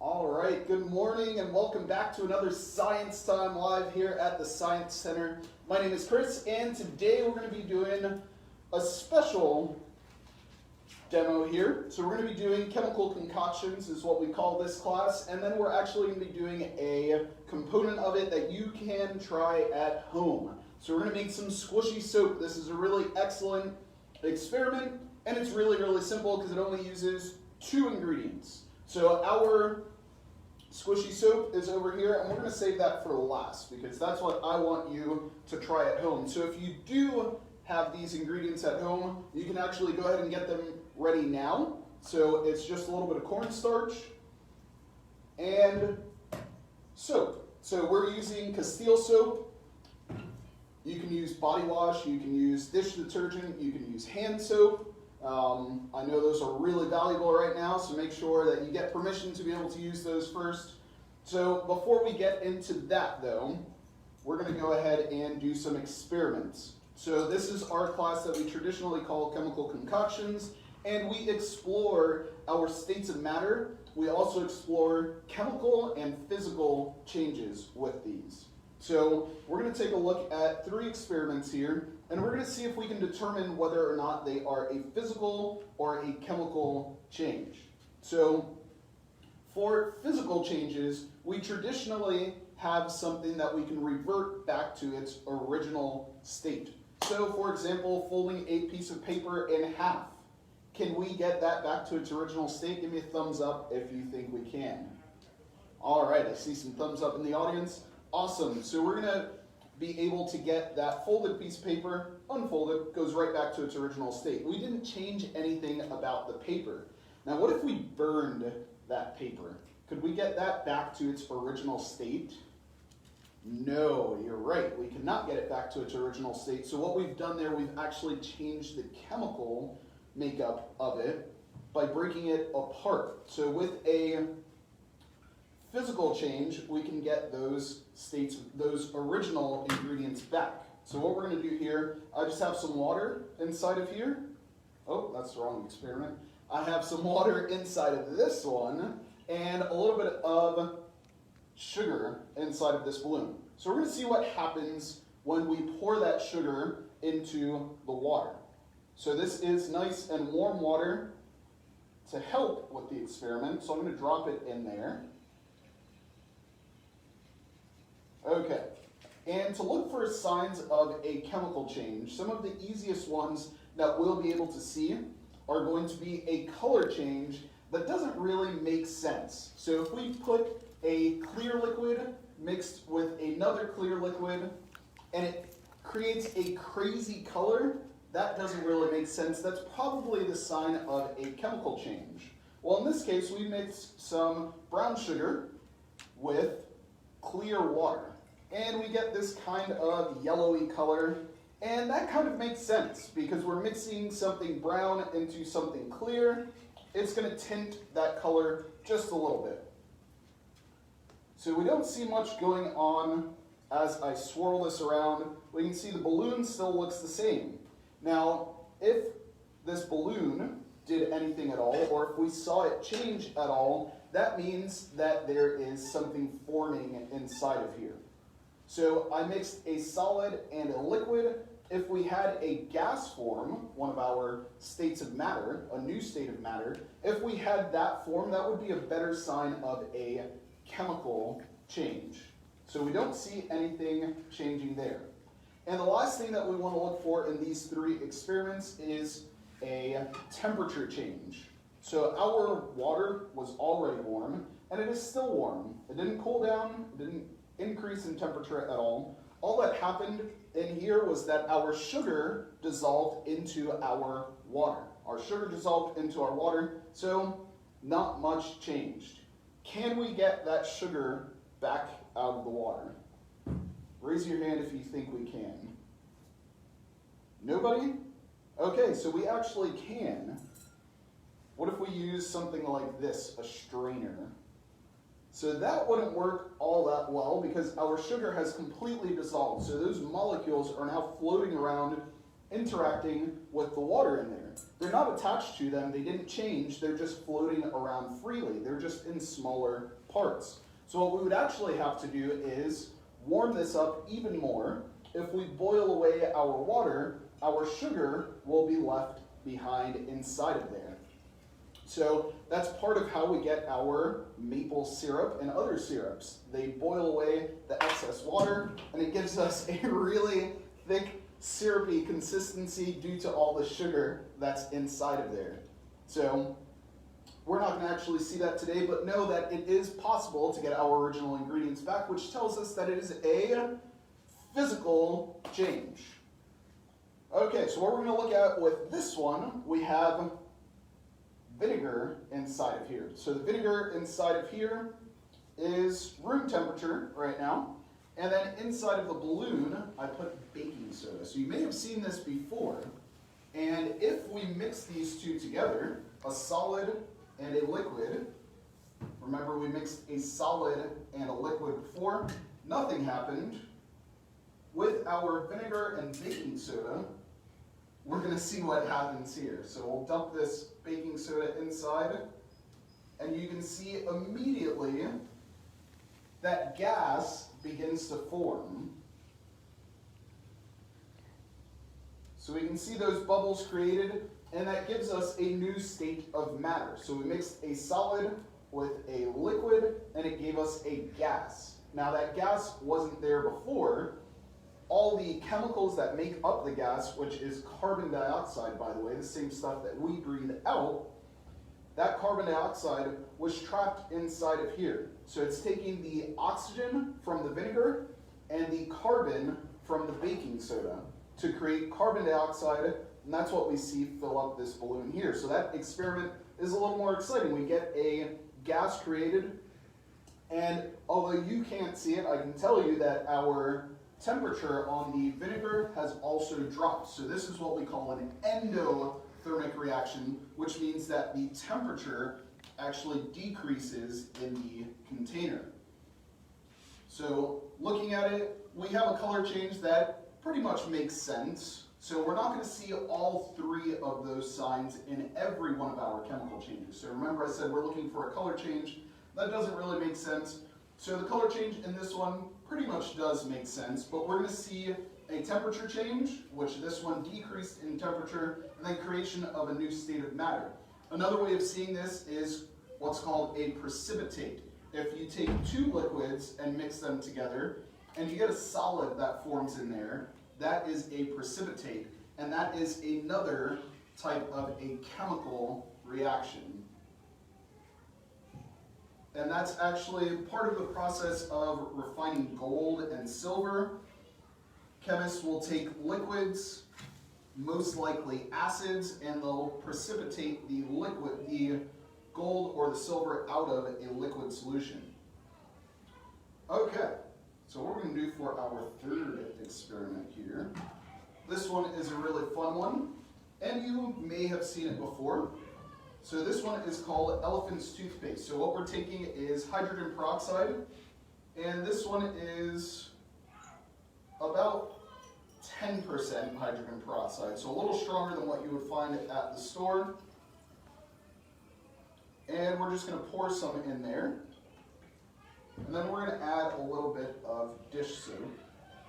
All right, good morning and welcome back to another Science Time Live here at the Science Center. My name is Chris and today we're going to be doing a special demo here. So we're going to be doing chemical concoctions is what we call this class, and then we're actually going to be doing a component of it that you can try at home. So we're going to make some squishy soap. This is a really excellent experiment and it's really simple because it only uses 2 ingredients. So our squishy soap is over here, and we're going to save that for last because that's what I want you to try at home. So if you do have these ingredients at home, you can actually go ahead and get them ready now. So it's just a little bit of cornstarch and soap. So we're using Castile soap. You can use body wash, you can use dish detergent, you can use hand soap. I know those are really valuable right now, so make sure that you get permission to be able to use those first. So before we get into that though, we're going to go ahead and do some experiments. So this is our class that we traditionally call chemical concoctions, and we explore our states of matter. We also explore chemical and physical changes with these. So we're going to take a look at 3 experiments here, and we're going to see if we can determine whether or not they are a physical or a chemical change. So for physical changes, we traditionally have something that we can revert back to its original state. So for example, folding a piece of paper in half. Can we get that back to its original state? Give me a thumbs up if you think we can. All right, I see some thumbs up in the audience. Awesome. So we're going to be able to get that folded piece of paper, unfolded, goes right back to its original state. We didn't change anything about the paper. Now what if we burned that paper? Could we get that back to its original state? No, you're right. We cannot get it back to its original state. So what we've done there, we've actually changed the chemical makeup of it by breaking it apart. So with a physical change, we can get those states, those original ingredients back. So what we're going to do here, I just have some water inside of here. Oh, that's the wrong experiment. I have some water inside of this one and a little bit of sugar inside of this balloon. So we're going to see what happens when we pour that sugar into the water. So this is nice and warm water to help with the experiment. So I'm going to drop it in there. Okay, and to look for signs of a chemical change, some of the easiest ones that we'll be able to see are going to be a color change that doesn't really make sense. So if we put a clear liquid mixed with another clear liquid and it creates a crazy color, that doesn't really make sense. That's probably the sign of a chemical change. Well, in this case, we mixed some brown sugar with clear water, and we get this kind of yellowy color, and that kind of makes sense because we're mixing something brown into something clear. It's going to tint that color just a little bit. So we don't see much going on as I swirl this around. We can see the balloon still looks the same. Now, if this balloon did anything at all, or if we saw it change at all, that means that there is something forming inside of here. So I mixed a solid and a liquid. If we had a gas form, one of our states of matter, a new state of matter, if we had that form, that would be a better sign of a chemical change. So we don't see anything changing there. And the last thing that we want to look for in these 3 experiments is a temperature change. So our water was already warm, and it is still warm. It didn't cool down, it didn't increase in temperature at all. All that happened in here was that our sugar dissolved into our water. Our sugar dissolved into our water, so not much changed. Can we get that sugar back out of the water? Raise your hand if you think we can. Nobody? Okay, so we actually can. What if we use something like this, a strainer? So that wouldn't work all that well because our sugar has completely dissolved. So those molecules are now floating around interacting with the water in there. They're not attached to them, they didn't change, they're just floating around freely. They're just in smaller parts. So what we would actually have to do is warm this up even more. If we boil away our water, our sugar will be left behind inside of there. So that's part of how we get our maple syrup and other syrups. They boil away the excess water, and it gives us a really thick, syrupy consistency due to all the sugar that's inside of there. So we're not going to actually see that today, but know that it is possible to get our original ingredients back, which tells us that it is a physical change. Okay, so what we're going to look at with this one, we have vinegar inside of here. So the vinegar inside of here is room temperature right now. And then inside of the balloon, I put baking soda. So you may have seen this before. And if we mix these two together, a solid and a liquid, remember we mixed a solid and a liquid before, nothing happened. With our vinegar and baking soda, we're going to see what happens here. So we'll dump this baking soda inside, and you can see immediately that gas begins to form. So we can see those bubbles created, and that gives us a new state of matter. So we mixed a solid with a liquid, and it gave us a gas. Now that gas wasn't there before. All the chemicals that make up the gas, which is carbon dioxide, by the way, the same stuff that we breathe out, that carbon dioxide was trapped inside of here. So it's taking the oxygen from the vinegar and the carbon from the baking soda to create carbon dioxide, and that's what we see fill up this balloon here. So that experiment is a little more exciting. We get a gas created, and although you can't see it, I can tell you that our temperature on the vinegar has also dropped. So this is what we call an endothermic reaction, which means that the temperature actually decreases in the container. So looking at it, we have a color change that pretty much makes sense. So we're not going to see all three of those signs in every one of our chemical changes. So remember I said we're looking for a color change. That doesn't really make sense. So the color change in this one pretty much does make sense, but we're going to see a temperature change, which this one decreased in temperature, and then creation of a new state of matter. Another way of seeing this is what's called a precipitate. If you take two liquids and mix them together, and you get a solid that forms in there, that is a precipitate, and that is another type of a chemical reaction. And that's actually part of the process of refining gold and silver. Chemists will take liquids, most likely acids, and they'll precipitate the gold or the silver out of a liquid solution. Okay, so what we're going to do for our third experiment here. This one is a really fun one, and you may have seen it before. So this one is called elephant's toothpaste. So what we're taking is hydrogen peroxide, and this one is about 10% hydrogen peroxide, so a little stronger than what you would find at the store. And we're just going to pour some in there, and then we're going to add a little bit of dish soap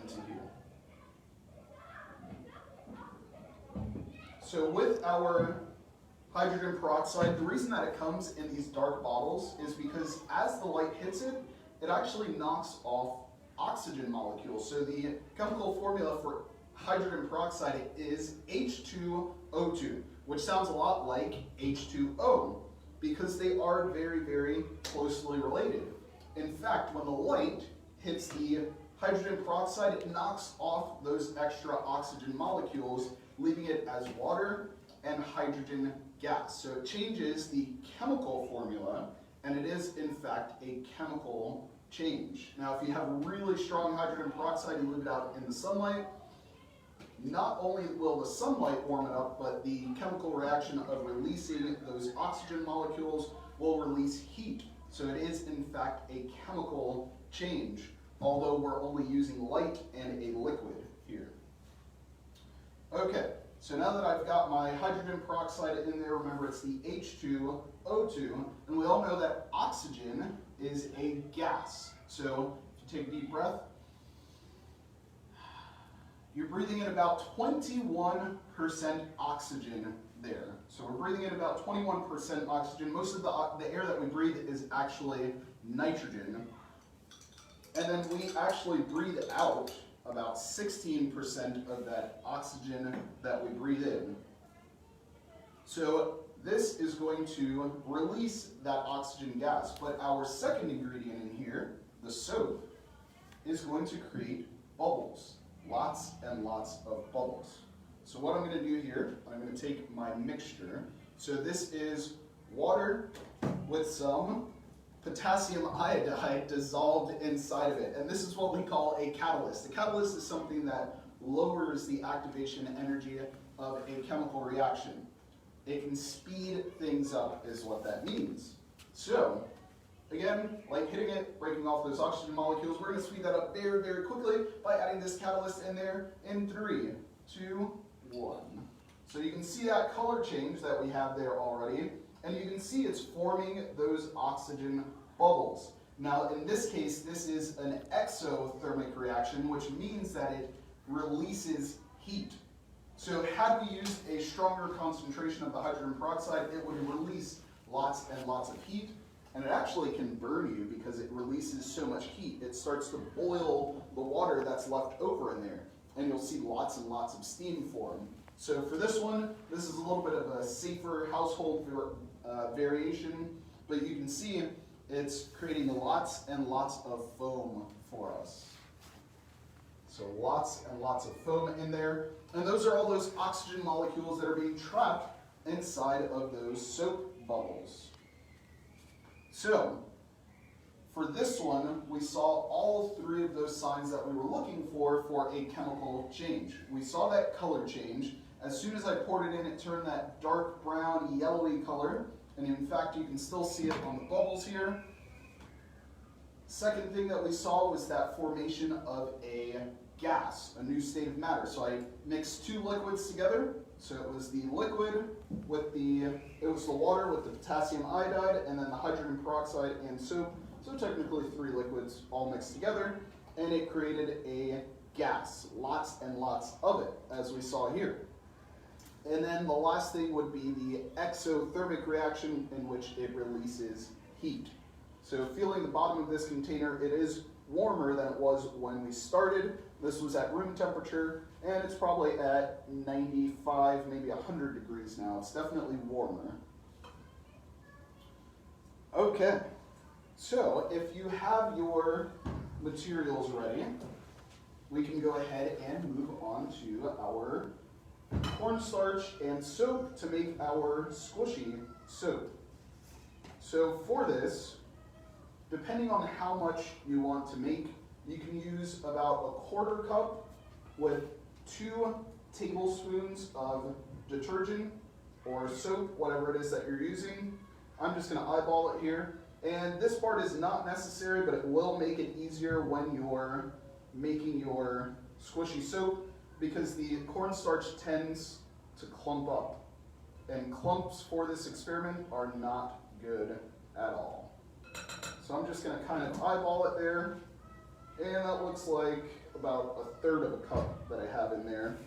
into here. So with our hydrogen peroxide, the reason that it comes in these dark bottles is because as the light hits it, it actually knocks off oxygen molecules. So the chemical formula for hydrogen peroxide is H2O2, which sounds a lot like H2O because they are very, very closely related. In fact, when the light hits the hydrogen peroxide, it knocks off those extra oxygen molecules, leaving it as water and hydrogen gas. So it changes the chemical formula, and it is in fact a chemical change. Now if you have really strong hydrogen peroxide and leave it out in the sunlight, not only will the sunlight warm it up, but the chemical reaction of releasing those oxygen molecules will release heat. So it is in fact a chemical change, although we're only using light and a liquid here. Okay, so now that I've got my hydrogen peroxide in there, remember it's the H2O2, and we all know that oxygen is a gas. So if you take a deep breath, you're breathing in about 21% oxygen there. So we're breathing in about 21% oxygen. Most of the air that we breathe is actually nitrogen. And then we actually breathe out about 16% of that oxygen that we breathe in. So this is going to release that oxygen gas. But our second ingredient in here, the soap, is going to create bubbles. Lots and lots of bubbles. So what I'm going to do here, I'm going to take my mixture. So this is water with some potassium iodide dissolved inside of it. And this is what we call a catalyst. A catalyst is something that lowers the activation energy of a chemical reaction. It can speed things up is what that means. So, again, like hitting it, breaking off those oxygen molecules, we're going to speed that up very, very quickly by adding this catalyst in there in 3, 2, 1. So you can see that color change that we have there already, and you can see it's forming those oxygen bubbles. Now, in this case, this is an exothermic reaction, which means that it releases heat. So had we used a stronger concentration of the hydrogen peroxide, it would release lots and lots of heat. And it actually can burn you because it releases so much heat. It starts to boil the water that's left over in there. And you'll see lots and lots of steam form. So for this one, this is a little bit of a safer household variation. But you can see it's creating lots and lots of foam for us. So lots and lots of foam in there. And those are all those oxygen molecules that are being trapped inside of those soap bubbles. So, for this one, we saw all 3 of those signs that we were looking for a chemical change. We saw that color change. As soon as I poured it in, it turned that dark brown, yellowy color. And in fact, you can still see it on the bubbles here. Second thing that we saw was that formation of a gas, a new state of matter. So I mixed 2 liquids together. So it was the liquid with the water with the potassium iodide, and then the hydrogen peroxide and soap. So technically 3 liquids all mixed together, and it created a gas, lots and lots of it, as we saw here. And then the last thing would be the exothermic reaction, in which it releases heat. So feeling the bottom of this container, it is warmer than it was when we started. This was at room temperature, and it's probably at 95, maybe 100 degrees now. It's definitely warmer. Okay, so if you have your materials ready, we can go ahead and move on to our cornstarch and soap to make our squishy soap. So for this, depending on how much you want to make, you can use about 1/4 cup with 2 tablespoons of detergent or soap, whatever it is that you're using. I'm just going to eyeball it here. And this part is not necessary, but it will make it easier when you're making your squishy soap, because the cornstarch tends to clump up. And clumps for this experiment are not good at all. So I'm just going to kind of eyeball it there. And that looks like about 1/3 of a cup that I have in there.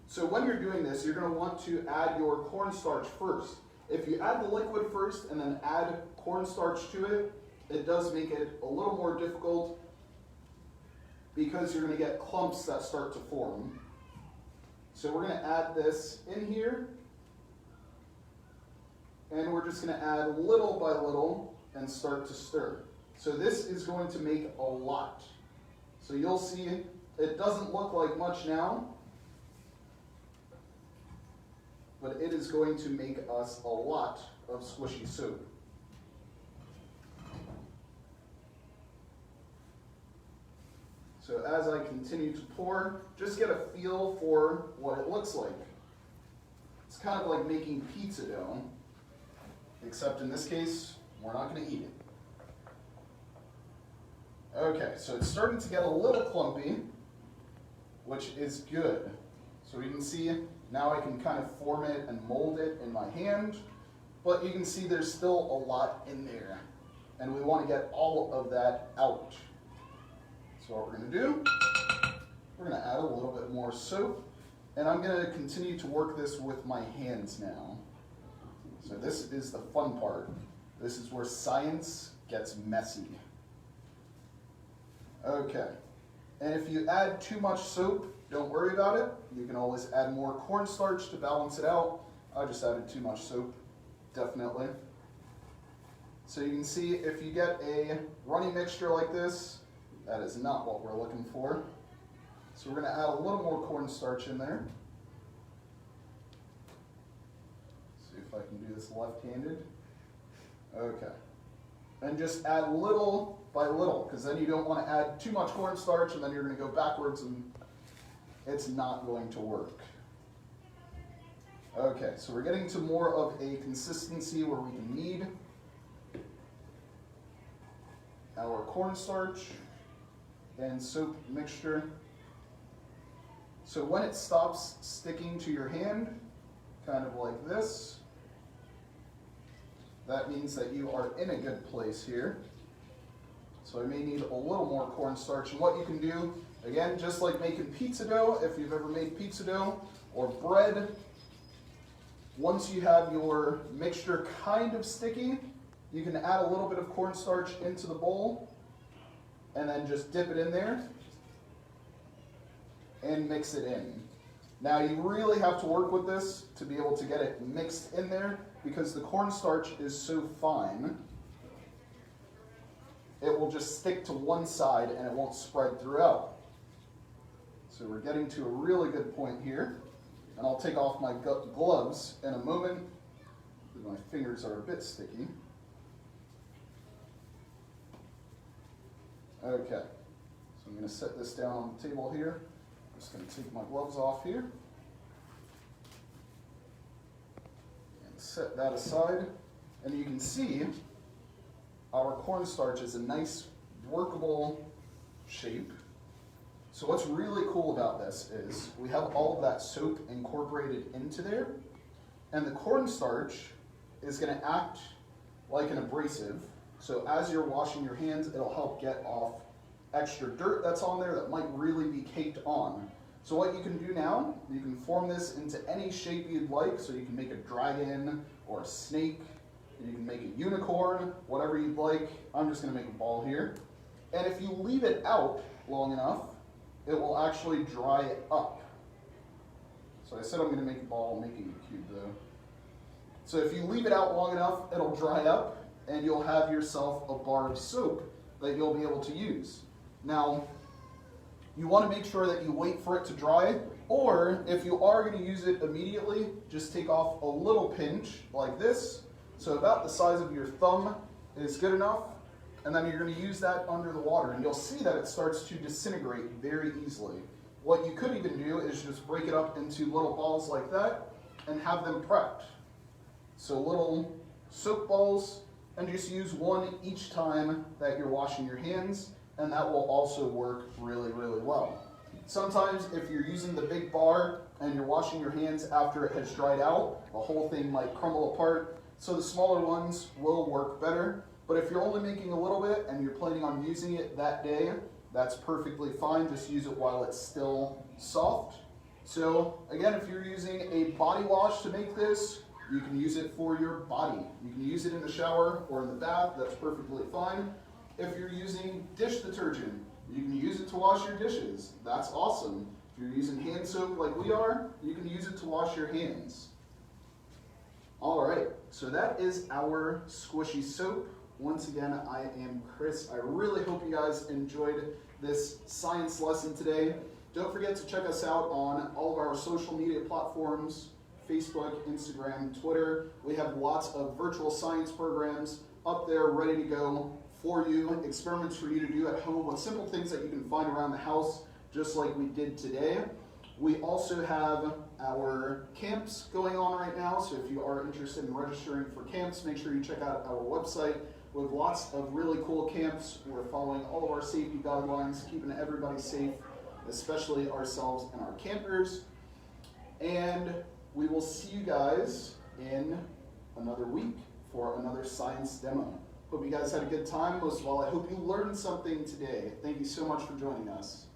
So when you're doing this, you're going to want to add your cornstarch first. If you add the liquid first and then add cornstarch to it, it does make it a little more difficult because you're going to get clumps that start to form. So we're going to add this in here, and we're just going to add little by little and start to stir. So this is going to make a lot. So you'll see it doesn't look like much now, but it is going to make us a lot of squishy soap. So as I continue to pour, just get a feel for what it looks like. It's kind of like making pizza dough, except in this case, we're not going to eat it. Okay, so it's starting to get a little clumpy, which is good. So we can see Now I can kind of form it and mold it in my hand, but you can see there's still a lot in there, and we want to get all of that out. So what we're going to do, we're going to add a little bit more soap, and I'm going to continue to work this with my hands now. So this is the fun part. This is where science gets messy. Okay, and if you add too much soap, don't worry about it. You can always add more cornstarch to balance it out. I just added too much soap, definitely. So you can see if you get a runny mixture like this, that is not what we're looking for. So we're going to add a little more cornstarch in there. See if I can do this left-handed. Okay. And just add little by little, because then you don't want to add too much cornstarch and then you're going to go backwards and it's not going to work. Okay, so we're getting to more of a consistency where we can knead our cornstarch and soap mixture. So when it stops sticking to your hand, kind of like this, that means that you are in a good place here. So I may need a little more cornstarch. And what you can do, again, just like making pizza dough, if you've ever made pizza dough or bread, once you have your mixture kind of sticky, you can add a little bit of cornstarch into the bowl and then just dip it in there and mix it in. Now you really have to work with this to be able to get it mixed in there, because the cornstarch is so fine, it will just stick to one side and it won't spread throughout. So we're getting to a really good point here, and I'll take off my gloves in a moment because my fingers are a bit sticky. Okay, so I'm going to set this down on the table here. I'm just going to take my gloves off here and set that aside. And you can see our cornstarch is a nice workable shape. So what's really cool about this is we have all of that soap incorporated into there, and the cornstarch is going to act like an abrasive. So as you're washing your hands, it'll help get off extra dirt that's on there that might really be caked on. So what you can do now, you can form this into any shape you'd like. So you can make a dragon or a snake, you can make a unicorn, whatever you'd like. I'm just going to make a ball here. And if you leave it out long enough, it will actually dry up. So I said I'm going to make a ball, I'm making a cube though. So if you leave it out long enough, it'll dry up and you'll have yourself a bar of soap that you'll be able to use. Now, you want to make sure that you wait for it to dry, or if you are going to use it immediately, just take off a little pinch like this. So about the size of your thumb is good enough, and then you're going to use that under the water, and you'll see that it starts to disintegrate very easily. What you could even do is just break it up into little balls like that and have them prepped. So little soap balls, and just use one each time that you're washing your hands, and that will also work really, really well. Sometimes if you're using the big bar and you're washing your hands after it has dried out, the whole thing might crumble apart. So the smaller ones will work better. But if you're only making a little bit and you're planning on using it that day, that's perfectly fine. Just use it while it's still soft. So again, if you're using a body wash to make this, you can use it for your body. You can use it in the shower or in the bath, that's perfectly fine. If you're using dish detergent, you can use it to wash your dishes. That's awesome. If you're using hand soap like we are, you can use it to wash your hands. All right, so that is our squishy soap. Once again, I am Chris. I really hope you guys enjoyed this science lesson today. Don't forget to check us out on all of our social media platforms, Facebook, Instagram, Twitter. We have lots of virtual science programs up there ready to go for you, experiments for you to do at home with simple things that you can find around the house, just like we did today. We also have our camps going on right now, so if you are interested in registering for camps, make sure you check out our website. We have lots of really cool camps. We're following all of our safety guidelines, keeping everybody safe, especially ourselves and our campers. and we will see you guys in another week for another science demo. Hope you guys had a good time. Most of all, I hope you learned something today. Thank you so much for joining us.